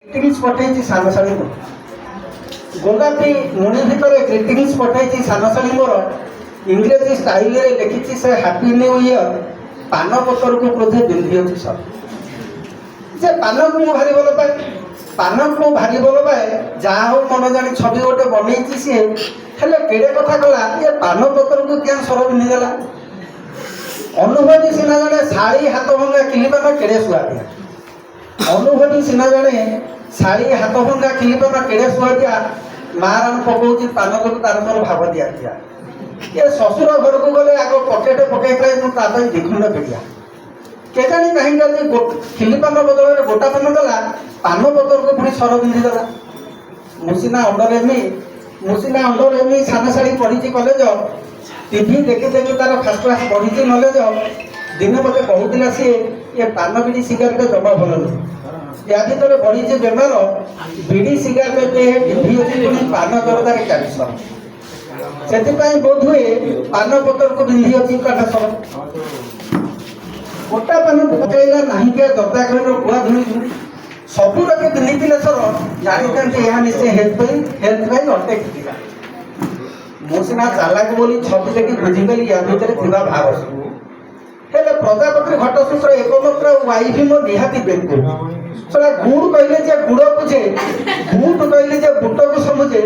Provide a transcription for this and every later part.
Greetings पठाई सानशाली मोर गोलापी मुनि भितर ग्रीटिंग्स पठाई सानशाली मोर इंग्रेजी स्टाइल रे लिखी से हैप्पी न्यू ईयर पान पतर को क्रोधे बिंधी सब जे पान को भारी भल पाए पान को भारी भल पाए जहाँ हो मन जानी छवि गोटे बनई सी हेले केड़े कथा कला ये पान पतर को क्या सर बिंधीदेला अनुभवी सीना जड़े शाड़ी हाथ भंगा किलिपान केड़े सुआ दिया अनुभवी सीना जड़े शाड़ी हाथ भंगा किलिपान केड़े सुआ दिया मारान पकाउची पान को तार मोर भाव दिया दिया ये ससुर घर को गले आग पकेट पकई दिखुंड पिड़िया केजाणी कहीं खिलिपान बदल गोटा पान देला पान पतर को पुणी सर बिंधीदेला मुसीना अंडर एम सान शाढ़ी पढ़ी कॉलेज टीवी देखी देखी तार फास्ट क्लास पढ़ी नॉलेज दिने मत कहूला सी ये पान बीड़ी सिगारेट जमा भल नुह या भर बढ़ी बेमार बीड़ी सिगारेट टीवी अच्छी पुणी पान दरदार 40 से बोध हुए पान पतर को बिंधी अच्छी काटा गोटा पान पकड़ा ना क्या दरदा कर गुआ धुई सबू रखे बिंधी सर जानते यहाँ निश्चय हेल्थ अटे मुझा चालाक बोली छवि देखी बुझीगली या भितर भाव हेले प्रजापति घटसूत्र एकमात्र वाइफ मो निहाती बेकू सला गुड़ कहले गुड़ बुझे बूट कहले बूट को समझे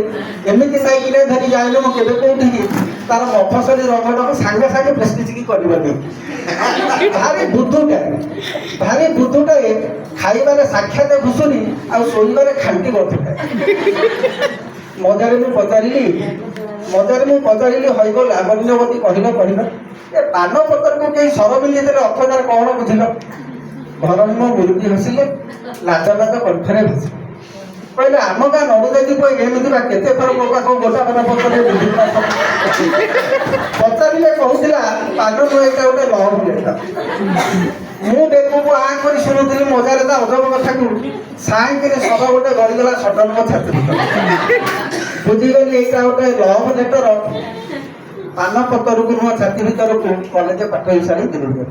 एमती नाइक धरी जाए मो केवे कौटी तार मफसली रंगटा सागे सागे प्रेस्टिज करनी भारी बुद्धुटा खाइबार साक्षात घुसुनी आ शोबार खांटी बधुटा मजारे मुझे पचारि हईगला बन्यवती कहल ए पान पतर को कहीं सर बिंदी अर्थदार कौन बुझल घर मो गुरुजी हसिले लाज लाज कंठरे भाषे कहले आम गाँ नवजाती एमती केते थर मो पाख गोटा पान पतर पचारे कहूला पान एटा गोटे लव लेटा मु देखू आ कर शुणुली मजार अजब कथा को साइकिल सब गोटे गड़ीगला सडन मो छाती बुझीगली यहाँ गोटे लव लेटर पान पतर को नुह छाती भर को कॉलेज पाठ सारी धन्यवाद।